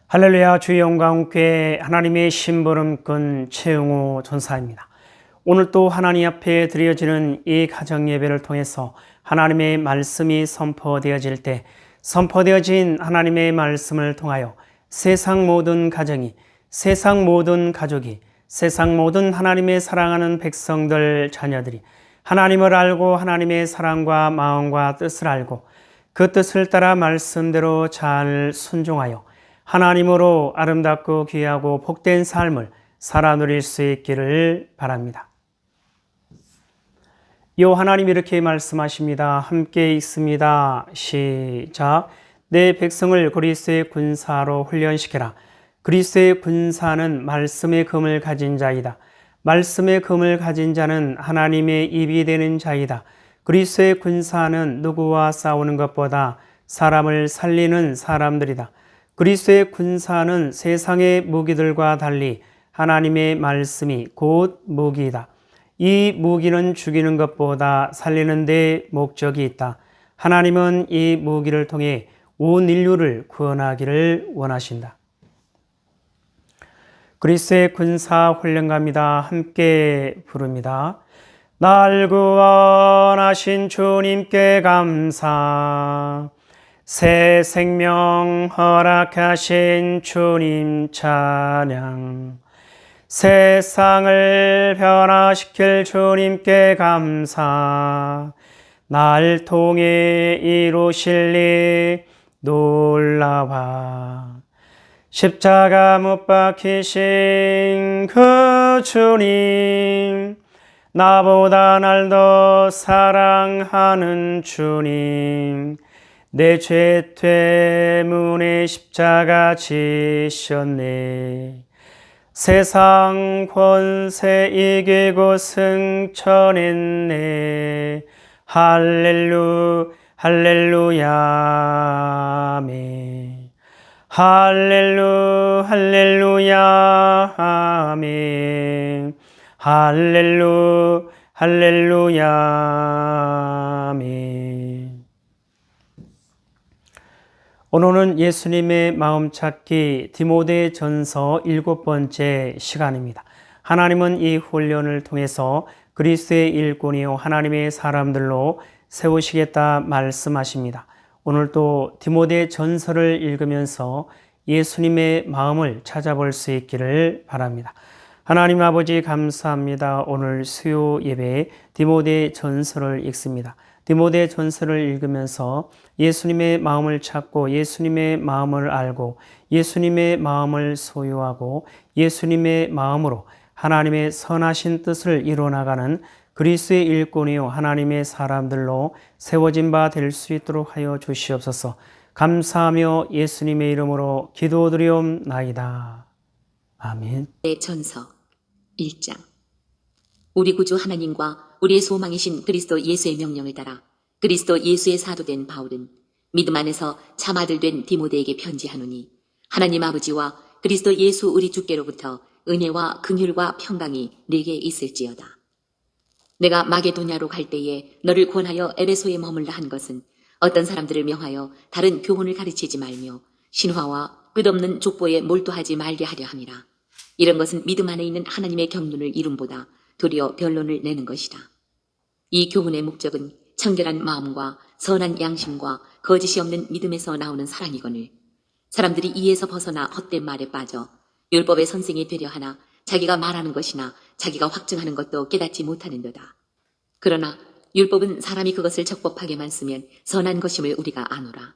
할렐루야. 주의 영광께 하나님의 심부름꾼 최용호 전사입니다. 오늘 또 하나님 앞에 드려지는 이 가정 예배를 통해서 하나님의 말씀이 선포되어질 때 선포되어진 하나님의 말씀을 통하여 세상 모든 가정이, 세상 모든 가족이, 세상 모든 하나님의 사랑하는 백성들, 자녀들이 하나님을 알고 하나님의 사랑과 마음과 뜻을 알고 그 뜻을 따라 말씀대로 잘 순종하여 하나님으로 아름답고 귀하고 복된 삶을 살아 누릴 수 있기를 바랍니다. 요 하나님 이렇게 말씀하십니다. 함께 읽습니다. 시작. 내 백성을 그리스도의 군사로 훈련시켜라. 그리스도의 군사는 말씀의 금을 가진 자이다. 말씀의 금을 가진 자는 하나님의 입이 되는 자이다. 그리스도의 군사는 누구와 싸우는 것보다 사람을 살리는 사람들이다. 그리스도의 군사는 세상의 무기들과 달리 하나님의 말씀이 곧 무기이다. 이 무기는 죽이는 것보다 살리는 데 목적이 있다. 하나님은 이 무기를 통해 온 인류를 구원하기를 원하신다. 그리스도의 군사 훈련가입니다. 함께 부릅니다. 날 구원하신 주님께 감사. 새 생명 허락하신 주님 찬양. 세상을 변화시킬 주님께 감사. 날 통해 이루실 일 놀라와. 십자가 못 박히신 그 주님, 나보다 날 더 사랑하는 주님, 내 죄 때문에 십자가 지셨네. 세상 권세 이기고 승천했네. 할렐루야 아멘. 할렐루야 아멘. 할렐루야 아멘. 오늘은 예수님의 마음 찾기 디모데전서 7번째 시간입니다. 하나님은 이 훈련을 통해서 그리스도의 일꾼이요 하나님의 사람들로 세우시겠다 말씀하십니다. 오늘도 디모데전서를 읽으면서 예수님의 마음을 찾아볼 수 있기를 바랍니다. 하나님 아버지 감사합니다. 오늘 수요 예배에 디모데전서를 읽습니다. 디모데전서를 읽으면서 예수님의 마음을 찾고 예수님의 마음을 알고 예수님의 마음을 소유하고 예수님의 마음으로 하나님의 선하신 뜻을 이루어나가는 그리스도의 일꾼이요 하나님의 사람들로 세워진 바 될 수 있도록 하여 주시옵소서. 감사하며 예수님의 이름으로 기도드리옵나이다. 아멘. 전서 1장. 우리 구주 하나님과 우리의 소망이신 그리스도 예수의 명령을 따라 그리스도 예수의 사도된 바울은 믿음 안에서 참 아들 된 디모데에게 편지하노니, 하나님 아버지와 그리스도 예수 우리 주께로부터 은혜와 긍휼과 평강이 네게 있을지어다. 내가 마게도냐로 갈 때에 너를 권하여 에베소에 머물라 한 것은 어떤 사람들을 명하여 다른 교훈을 가르치지 말며 신화와 끝없는 족보에 몰두하지 말게 하려 함이라. 이런 것은 믿음 안에 있는 하나님의 경륜을 이룸보다 도리어 변론을 내는 것이다. 이 교훈의 목적은 청결한 마음과 선한 양심과 거짓이 없는 믿음에서 나오는 사랑이거늘, 사람들이 이에서 벗어나 헛된 말에 빠져 율법의 선생이 되려 하나 자기가 말하는 것이나 자기가 확증하는 것도 깨닫지 못하는도다. 그러나 율법은 사람이 그것을 적법하게만 쓰면 선한 것임을 우리가 아노라.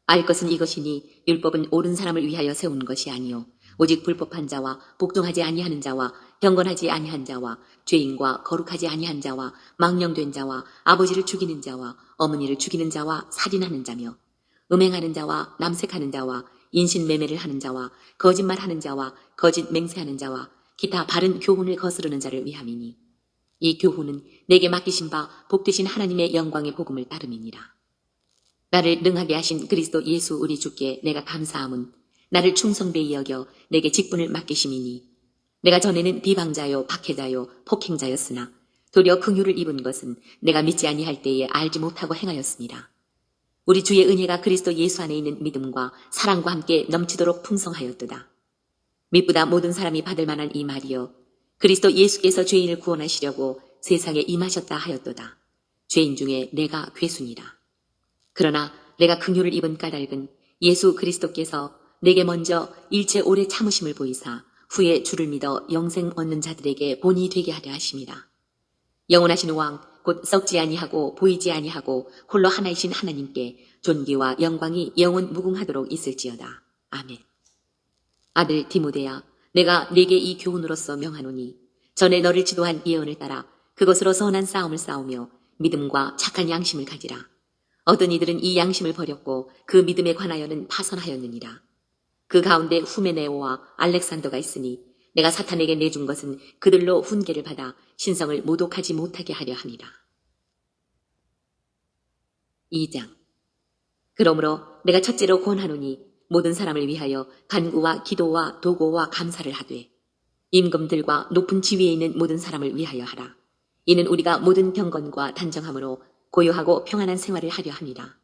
알 것은 이것이니 율법은 옳은 사람을 위하여 세운 것이 아니요 오직 불법한 자와 복종하지 아니하는 자와 경건하지 아니한 자와 죄인과 거룩하지 아니한 자와 망령된 자와 아버지를 죽이는 자와 어머니를 죽이는 자와 살인하는 자며 음행하는 자와 남색하는 자와 인신매매를 하는 자와 거짓말하는 자와 거짓 맹세하는 자와 기타 바른 교훈을 거스르는 자를 위함이니, 이 교훈은 내게 맡기신 바 복되신 하나님의 영광의 복음을 따름이니라. 나를 능하게 하신 그리스도 예수 우리 주께 내가 감사함은 나를 충성되이 여겨 내게 직분을 맡기심이니, 내가 전에는 비방자요 박해자요 폭행자였으나 도리어 긍휼을 입은 것은 내가 믿지 아니할 때에 알지 못하고 행하였습니다. 우리 주의 은혜가 그리스도 예수 안에 있는 믿음과 사랑과 함께 넘치도록 풍성하였도다. 믿보다 모든 사람이 받을 만한 이 말이여 그리스도 예수께서 죄인을 구원하시려고 세상에 임하셨다 하였도다. 죄인 중에 내가 괴순이라. 그러나 내가 긍휼을 입은 까닭은 예수 그리스도께서 내게 먼저 일체 오래 참으심을 보이사 후에 주를 믿어 영생 얻는 자들에게 본이 되게 하려 하심이라. 영원하신 왕 곧 썩지 아니하고 보이지 아니하고 홀로 하나이신 하나님께 존귀와 영광이 영원 무궁하도록 있을지어다. 아멘. 아들 디모데야, 내가 네게 이 교훈으로서 명하노니 전에 너를 지도한 예언을 따라 그것으로 선한 싸움을 싸우며 믿음과 착한 양심을 가지라. 어떤 이들은 이 양심을 버렸고 그 믿음에 관하여는 파선하였느니라. 그 가운데 후메네오와 알렉산더가 있으니 내가 사탄에게 내준 것은 그들로 훈계를 받아 신성을 모독하지 못하게 하려 함이라. 2장. 그러므로 내가 첫째로 권하노니 모든 사람을 위하여 간구와 기도와 도고와 감사를 하되 임금들과 높은 지위에 있는 모든 사람을 위하여 하라. 이는 우리가 모든 경건과 단정함으로 고요하고 평안한 생활을 하려 함이라.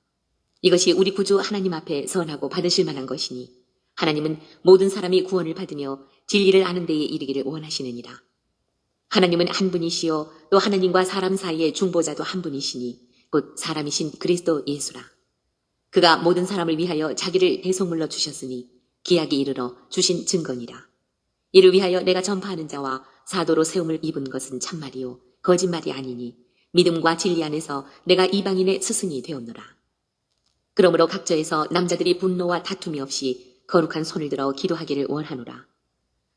이것이 우리 구주 하나님 앞에 선하고 받으실 만한 것이니 하나님은 모든 사람이 구원을 받으며 진리를 아는 데에 이르기를 원하시느니라. 하나님은 한 분이시요 또 하나님과 사람 사이의 중보자도 한 분이시니 곧 사람이신 그리스도 예수라. 그가 모든 사람을 위하여 자기를 대속물로 주셨으니 기약이 이르러 주신 증거니라. 이를 위하여 내가 전파하는 자와 사도로 세움을 입은 것은 참말이요 거짓말이 아니니 믿음과 진리 안에서 내가 이방인의 스승이 되었노라. 그러므로 각처에서 남자들이 분노와 다툼이 없이 거룩한 손을 들어 기도하기를 원하노라.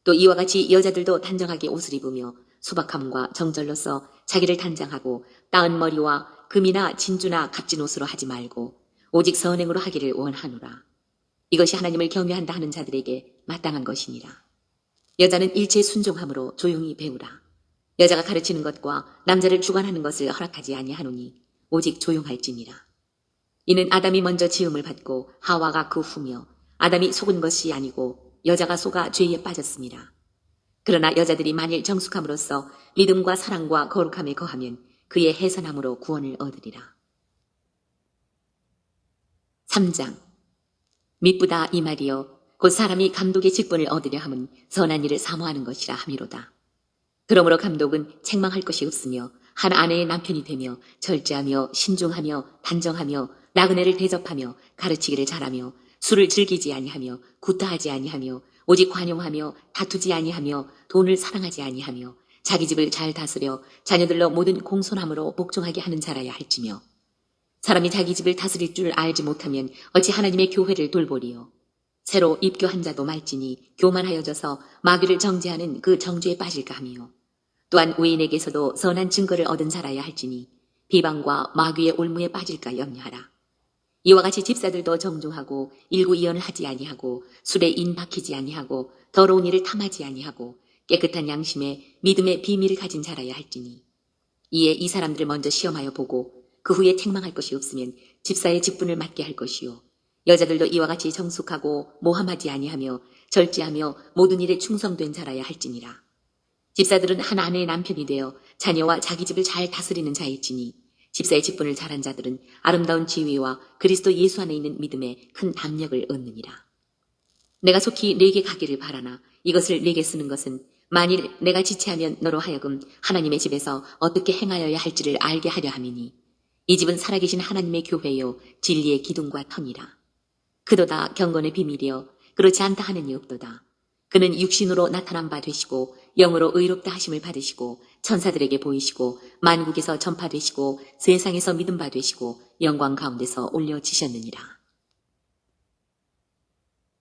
또 이와 같이 여자들도 단정하게 옷을 입으며 수박함과 정절로서 자기를 단장하고 따은 머리와 금이나 진주나 값진 옷으로 하지 말고 오직 선행으로 하기를 원하노라. 이것이 하나님을 경외한다 하는 자들에게 마땅한 것이니라. 여자는 일체 순종함으로 조용히 배우라. 여자가 가르치는 것과 남자를 주관하는 것을 허락하지 아니하노니 오직 조용할지니라. 이는 아담이 먼저 지음을 받고 하와가 그 후며 아담이 속은 것이 아니고 여자가 속아 죄에 빠졌습니다. 그러나 여자들이 만일 정숙함으로써 믿음과 사랑과 거룩함에 거하면 그의 해선함으로 구원을 얻으리라. 3장. 미쁘다 이 말이여 곧 사람이 감독의 직분을 얻으려 함은 선한 일을 사모하는 것이라 함이로다. 그러므로 감독은 책망할 것이 없으며 한 아내의 남편이 되며 절제하며 신중하며 단정하며 나그네를 대접하며 가르치기를 잘하며 술을 즐기지 아니하며 구타하지 아니하며 오직 관용하며 다투지 아니하며 돈을 사랑하지 아니하며 자기 집을 잘 다스려 자녀들로 모든 공손함으로 복종하게 하는 자라야 할지며 사람이 자기 집을 다스릴 줄 알지 못하면 어찌 하나님의 교회를 돌보리요. 새로 입교한 자도 말지니 교만하여져서 마귀를 정죄하는 그 정죄에 빠질까 하며 또한 외인에게서도 선한 증거를 얻은 자라야 할지니 비방과 마귀의 올무에 빠질까 염려하라. 이와 같이 집사들도 정중하고 일구이연을 하지 아니하고 술에 인박히지 아니하고 더러운 일을 탐하지 아니하고 깨끗한 양심에 믿음의 비밀을 가진 자라야 할지니 이에 이 사람들을 먼저 시험하여 보고 그 후에 책망할 것이 없으면 집사의 직분을 맡게 할 것이요 여자들도 이와 같이 정숙하고 모함하지 아니하며 절제하며 모든 일에 충성된 자라야 할지니라. 집사들은 한 아내의 남편이 되어 자녀와 자기 집을 잘 다스리는 자일지니 집사의 직분을 잘한 자들은 아름다운 지위와 그리스도 예수 안에 있는 믿음에 큰 담력을 얻느니라. 내가 속히 네게 가기를 바라나 이것을 네게 쓰는 것은 만일 내가 지체하면 너로 하여금 하나님의 집에서 어떻게 행하여야 할지를 알게 하려 함이니 이 집은 살아계신 하나님의 교회요 진리의 기둥과 터니라. 그도다 경건의 비밀이여 그렇지 않다 하는 이 없도다. 그는 육신으로 나타난 바 되시고 영으로 의롭다 하심을 받으시고 천사들에게 보이시고 만국에서 전파되시고 세상에서 믿음 바 되시고 영광 가운데서 올려지셨느니라.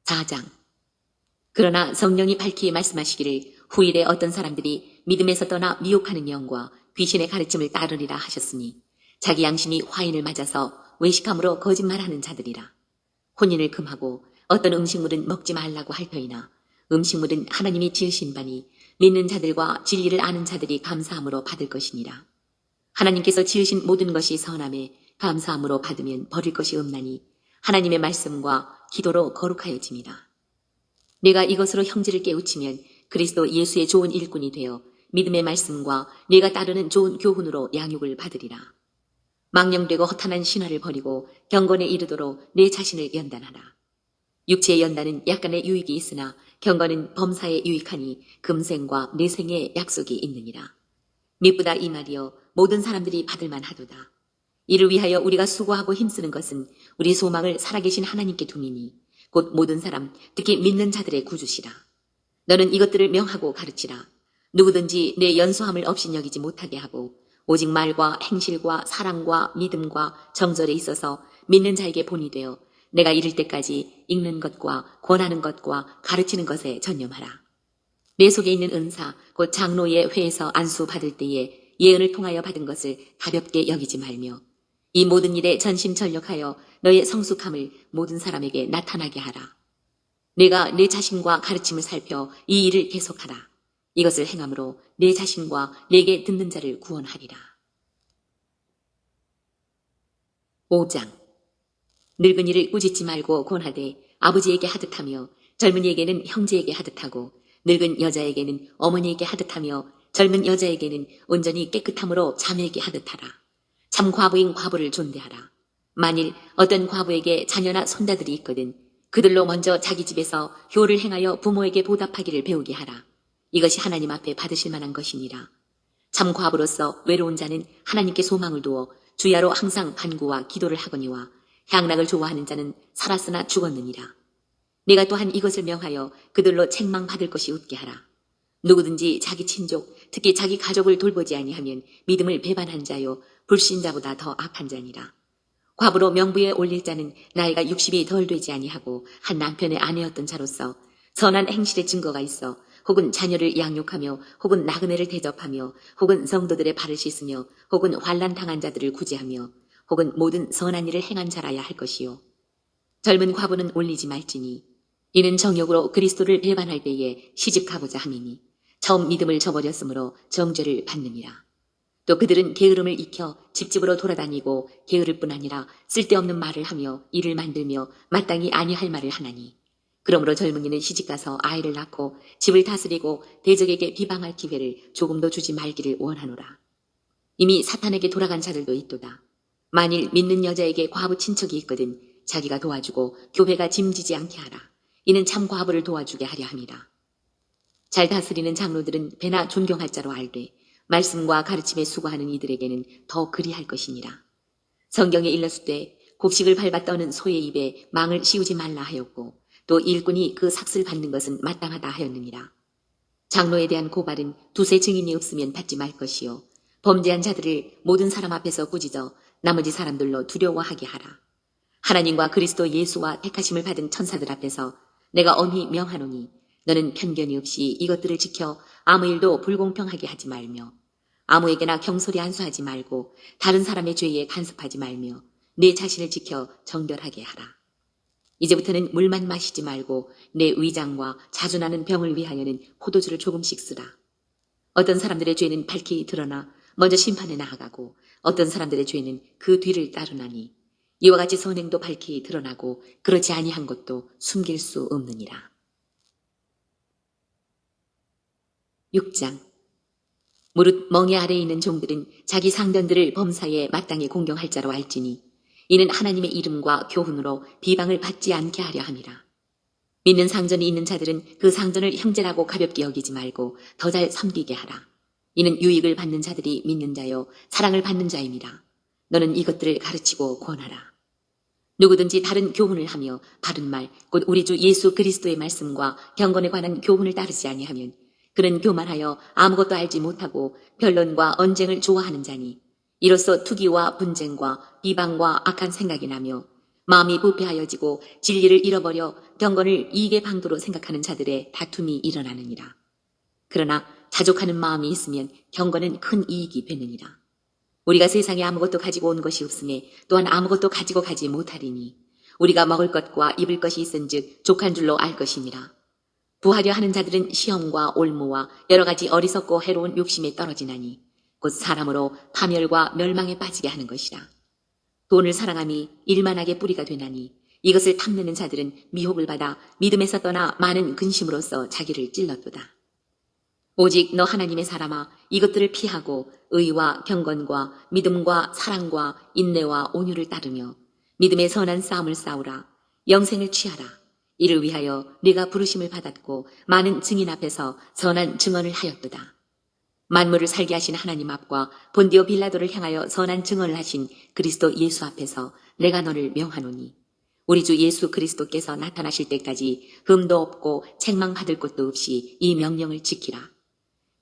4장. 그러나 성령이 밝히 말씀하시기를 후일에 어떤 사람들이 믿음에서 떠나 미혹하는 영과 귀신의 가르침을 따르리라 하셨으니 자기 양심이 화인을 맞아서 외식함으로 거짓말하는 자들이라. 혼인을 금하고 어떤 음식물은 먹지 말라고 할 터이나 음식물은 하나님이 지으신 바니 믿는 자들과 진리를 아는 자들이 감사함으로 받을 것이니라. 하나님께서 지으신 모든 것이 선함에 감사함으로 받으면 버릴 것이 없나니 하나님의 말씀과 기도로 거룩하여짐이라. 네가 이것으로 형제를 깨우치면 그리스도 예수의 좋은 일꾼이 되어 믿음의 말씀과 네가 따르는 좋은 교훈으로 양육을 받으리라. 망령되고 허탄한 신화를 버리고 경건에 이르도록 내 자신을 연단하라. 육체의 연단은 약간의 유익이 있으나 경건은 범사에 유익하니 금생과 내생의 약속이 있느니라. 미쁘다 이 말이여 모든 사람들이 받을만 하도다. 이를 위하여 우리가 수고하고 힘쓰는 것은 우리 소망을 살아계신 하나님께 둠이니 곧 모든 사람 특히 믿는 자들의 구주시라. 너는 이것들을 명하고 가르치라. 누구든지 내 연소함을 없이 여기지 못하게 하고 오직 말과 행실과 사랑과 믿음과 정절에 있어서 믿는 자에게 본이 되어 내가 이를 때까지 읽는 것과 권하는 것과 가르치는 것에 전념하라. 내 속에 있는 은사 곧 장로의 회에서 안수 받을 때에 예언을 통하여 받은 것을 가볍게 여기지 말며 이 모든 일에 전심전력하여 너의 성숙함을 모든 사람에게 나타나게 하라. 내가 내 자신과 가르침을 살펴 이 일을 계속하라. 이것을 행함으로 내 자신과 내게 듣는 자를 구원하리라. 5장 늙은이를 꾸짖지 말고 권하되 아버지에게 하듯하며 젊은이에게는 형제에게 하듯하고 늙은 여자에게는 어머니에게 하듯하며 젊은 여자에게는 온전히 깨끗함으로 자매에게 하듯하라. 참 과부인 과부를 존대하라. 만일 어떤 과부에게 자녀나 손자들이 있거든 그들로 먼저 자기 집에서 효를 행하여 부모에게 보답하기를 배우게 하라. 이것이 하나님 앞에 받으실 만한 것이니라. 참 과부로서 외로운 자는 하나님께 소망을 두어 주야로 항상 간구와 기도를 하거니와 향락을 좋아하는 자는 살았으나 죽었느니라. 내가 또한 이것을 명하여 그들로 책망받을 것이 웃게 하라. 누구든지 자기 친족, 특히 자기 가족을 돌보지 아니하면 믿음을 배반한 자요 불신자보다 더 악한 자니라. 과부로 명부에 올릴 자는 나이가 60이 덜 되지 아니하고 한 남편의 아내였던 자로서 선한 행실의 증거가 있어 혹은 자녀를 양육하며 혹은 나그네를 대접하며 혹은 성도들의 발을 씻으며 혹은 환난 당한 자들을 구제하며 혹은 모든 선한 일을 행한 자라야 할 것이요. 젊은 과부는 올리지 말지니 이는 정욕으로 그리스도를 배반할 때에 시집가고자 함이니 처음 믿음을 저버렸으므로 정죄를 받느니라. 또 그들은 게으름을 익혀 집집으로 돌아다니고 게으를 뿐 아니라 쓸데없는 말을 하며 일을 만들며 마땅히 아니할 말을 하나니 그러므로 젊은이는 시집가서 아이를 낳고 집을 다스리고 대적에게 비방할 기회를 조금도 주지 말기를 원하노라. 이미 사탄에게 돌아간 자들도 있도다. 만일 믿는 여자에게 과부 친척이 있거든 자기가 도와주고 교회가 짐지지 않게 하라. 이는 참 과부를 도와주게 하려 함이라. 잘 다스리는 장로들은 배나 존경할 자로 알되 말씀과 가르침에 수고하는 이들에게는 더 그리할 것이니라. 성경에 일렀을 곡식을 밟아 떠는 소의 입에 망을 씌우지 말라 하였고 또 일꾼이 그 삭슬 받는 것은 마땅하다 하였느니라. 장로에 대한 고발은 두세 증인이 없으면 받지 말 것이요 범죄한 자들을 모든 사람 앞에서 꾸짖어 나머지 사람들로 두려워하게 하라. 하나님과 그리스도 예수와 택하심을 받은 천사들 앞에서 내가 엄히 명하노니 너는 편견이 없이 이것들을 지켜 아무 일도 불공평하게 하지 말며 아무에게나 경솔히 안수하지 말고 다른 사람의 죄에 간섭하지 말며 내 자신을 지켜 정결하게 하라. 이제부터는 물만 마시지 말고 내 위장과 자주 나는 병을 위하여는 포도주를 조금씩 쓰라. 어떤 사람들의 죄는 밝히 드러나 먼저 심판에 나아가고 어떤 사람들의 죄는 그 뒤를 따르나니 이와 같이 선행도 밝히 드러나고 그렇지 아니한 것도 숨길 수 없느니라. 6장 무릇 멍에 아래에 있는 종들은 자기 상전들을 범사에 마땅히 공경할 자로 알지니 이는 하나님의 이름과 교훈으로 비방을 받지 않게 하려 함이라. 믿는 상전이 있는 자들은 그 상전을 형제라고 가볍게 여기지 말고 더 잘 섬기게 하라. 이는 유익을 받는 자들이 믿는 자요 사랑을 받는 자임이라. 너는 이것들을 가르치고 권하라. 누구든지 다른 교훈을 하며 바른 말 곧 우리 주 예수 그리스도의 말씀과 경건에 관한 교훈을 따르지 아니하면 그는 교만하여 아무것도 알지 못하고 변론과 언쟁을 좋아하는 자니 이로써 투기와 분쟁과 비방과 악한 생각이 나며 마음이 부패하여지고 진리를 잃어버려 경건을 이익의 방도로 생각하는 자들의 다툼이 일어나느니라. 그러나 자족하는 마음이 있으면 경건은 큰 이익이 되느니라. 우리가 세상에 아무것도 가지고 온 것이 없으니 또한 아무것도 가지고 가지 못하리니 우리가 먹을 것과 입을 것이 있은즉 족한 줄로 알 것이니라. 부하려 하는 자들은 시험과 올무와 여러 가지 어리석고 해로운 욕심에 떨어지나니 곧 사람으로 파멸과 멸망에 빠지게 하는 것이라. 돈을 사랑함이 일만하게 뿌리가 되나니 이것을 탐내는 자들은 미혹을 받아 믿음에서 떠나 많은 근심으로써 자기를 찔렀도다. 오직 너 하나님의 사람아 이것들을 피하고 의와 경건과 믿음과 사랑과 인내와 온유를 따르며 믿음의 선한 싸움을 싸우라. 영생을 취하라. 이를 위하여 네가 부르심을 받았고 많은 증인 앞에서 선한 증언을 하였도다. 만물을 살게 하신 하나님 앞과 본디오 빌라도를 향하여 선한 증언을 하신 그리스도 예수 앞에서 내가 너를 명하노니 우리 주 예수 그리스도께서 나타나실 때까지 흠도 없고 책망받을 것도 없이 이 명령을 지키라.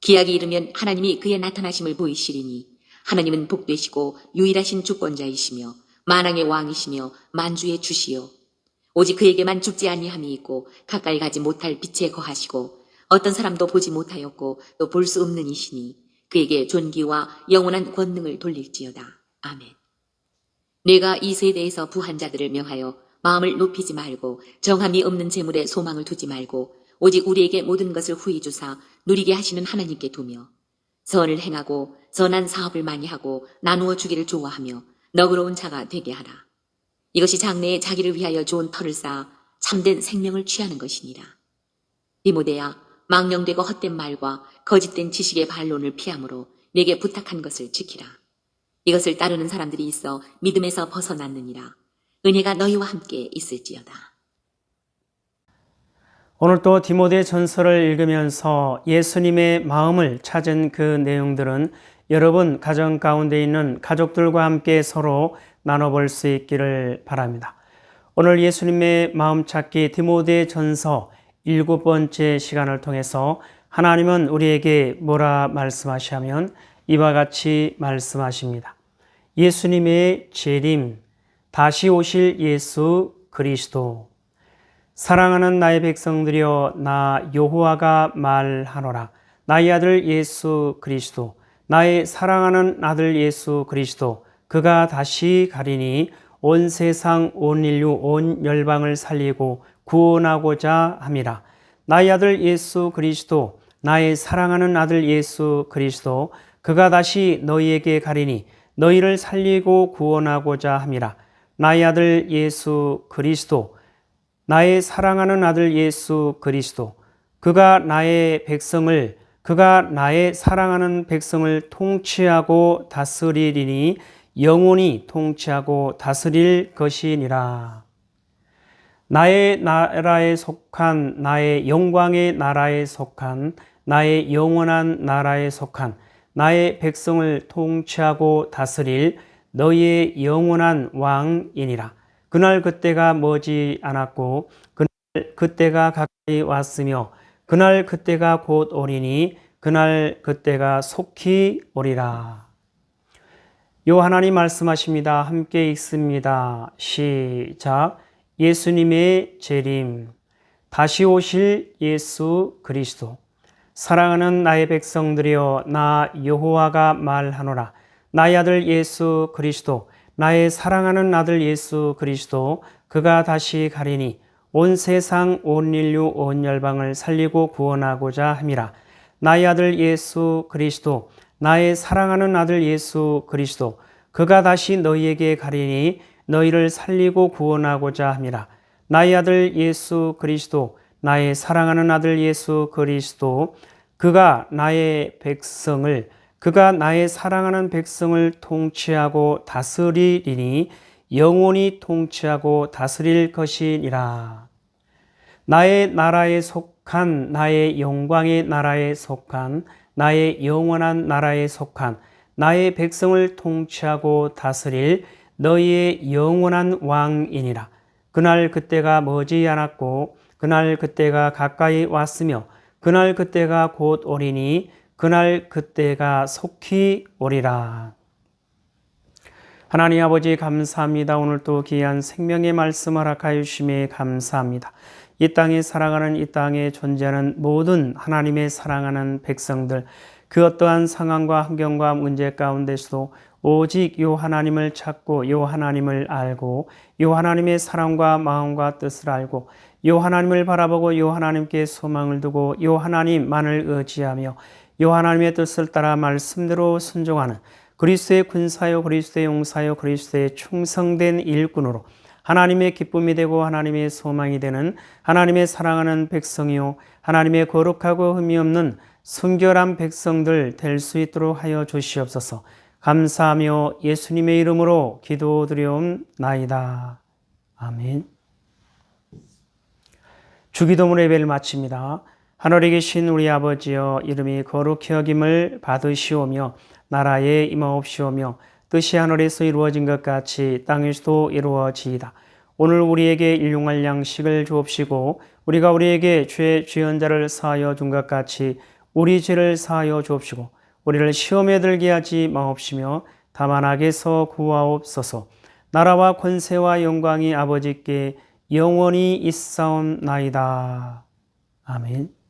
기약이 이르면 하나님이 그의 나타나심을 보이시리니 하나님은 복되시고 유일하신 주권자이시며 만왕의 왕이시며 만주의 주시요 오직 그에게만 죽지 아니함이 있고 가까이 가지 못할 빛에 거하시고 어떤 사람도 보지 못하였고 또 볼 수 없는 이시니 그에게 존귀와 영원한 권능을 돌릴지어다. 아멘. 내가 이 세대에서 부한 자들을 명하여 마음을 높이지 말고 정함이 없는 재물에 소망을 두지 말고 오직 우리에게 모든 것을 후히 주사 누리게 하시는 하나님께 두며 선을 행하고 선한 사업을 많이 하고 나누어 주기를 좋아하며 너그러운 자가 되게 하라. 이것이 장래에 자기를 위하여 좋은 터를 쌓아 참된 생명을 취하는 것이니라. 디모데야, 망령되고 헛된 말과 거짓된 지식의 반론을 피함으로 내게 부탁한 것을 지키라. 이것을 따르는 사람들이 있어 믿음에서 벗어났느니라. 은혜가 너희와 함께 있을지어다. 오늘 또 디모데 전서를 읽으면서 예수님의 마음을 찾은 그 내용들은 여러분 가정 가운데 있는 가족들과 함께 서로 나눠볼 수 있기를 바랍니다. 오늘 예수님의 마음 찾기 디모데 전서 7번째 시간을 통해서 하나님은 우리에게 뭐라 말씀하시냐면 이와 같이 말씀하십니다. 예수님의 재림, 다시 오실 예수 그리스도. 사랑하는 나의 백성들이여 나 여호와가 말하노라. 나의 아들 예수 그리스도, 나의 사랑하는 아들 예수 그리스도, 그가 다시 가리니 온 세상 온 인류 온 열방을 살리고 구원하고자 함이라. 나의 아들 예수 그리스도, 나의 사랑하는 아들 예수 그리스도, 그가 다시 너희에게 가리니 너희를 살리고 구원하고자 함이라. 나의 아들 예수 그리스도, 나의 사랑하는 아들 예수 그리스도, 그가 나의 사랑하는 백성을 통치하고 다스리리니 영원히 통치하고 다스릴 것이니라. 나의 나라에 속한, 나의 영광의 나라에 속한, 나의 영원한 나라에 속한 나의 백성을 통치하고 다스릴 너희의 영원한 왕이니라. 그날 그때가 머지 않았고 그날 그때가 가까이 왔으며 그날 그때가 곧 오리니 그날 그때가 속히 오리라. 요 하나님 말씀하십니다. 함께 읽습니다. 시작. 예수님의 재림, 다시 오실 예수 그리스도. 사랑하는 나의 백성들이여 나 여호와가 말하노라. 나의 아들 예수 그리스도, 나의 사랑하는 아들 예수 그리스도, 그가 다시 가리니 온 세상 온 인류 온 열방을 살리고 구원하고자 함이라. 나의 아들 예수 그리스도, 나의 사랑하는 아들 예수 그리스도, 그가 다시 너희에게 가리니 너희를 살리고 구원하고자 함이라. 나의 아들 예수 그리스도, 나의 사랑하는 아들 예수 그리스도, 그가 나의 사랑하는 백성을 통치하고 다스리리니 영원히 통치하고 다스릴 것이니라. 나의 나라에 속한, 나의 영광의 나라에 속한, 나의 영원한 나라에 속한 나의 백성을 통치하고 다스릴 너희의 영원한 왕이니라. 그날 그때가 머지 않았고 그날 그때가 가까이 왔으며 그날 그때가 곧 오리니 그날 그때가 속히 오리라. 하나님 아버지 감사합니다. 오늘 또 귀한 생명의 말씀 허락하여 주심에 감사합니다. 이 땅에 살아가는, 이 땅에 존재하는 모든 하나님의 사랑하는 백성들, 그 어떠한 상황과 환경과 문제 가운데서도 오직 요 하나님을 찾고 요 하나님을 알고 요 하나님의 사랑과 마음과 뜻을 알고 요 하나님을 바라보고 요 하나님께 소망을 두고 요 하나님만을 의지하며 요 하나님의 뜻을 따라 말씀대로 순종하는 그리스도의 군사요, 그리스도의 용사요, 그리스도의 충성된 일꾼으로 하나님의 기쁨이 되고 하나님의 소망이 되는 하나님의 사랑하는 백성이요, 하나님의 거룩하고 흠이 없는 순결한 백성들 될 수 있도록 하여 주시옵소서. 감사하며 예수님의 이름으로 기도드리옵나이다. 아멘. 주기도문 예배를 마칩니다. 하늘에 계신 우리 아버지여, 이름이 거룩히 여김을 받으시오며 나라에 임하옵시오며 뜻이 하늘에서 이루어진 것 같이 땅에서도 이루어지이다. 오늘 우리에게 일용할 양식을 주옵시고 우리가 우리에게 죄 지은 자를 사하여 준 것 같이 우리 죄를 사하여 주옵시고 우리를 시험에 들게 하지 마옵시며 다만 악에서 구하옵소서. 나라와 권세와 영광이 아버지께 영원히 있사옵나이다. 아멘.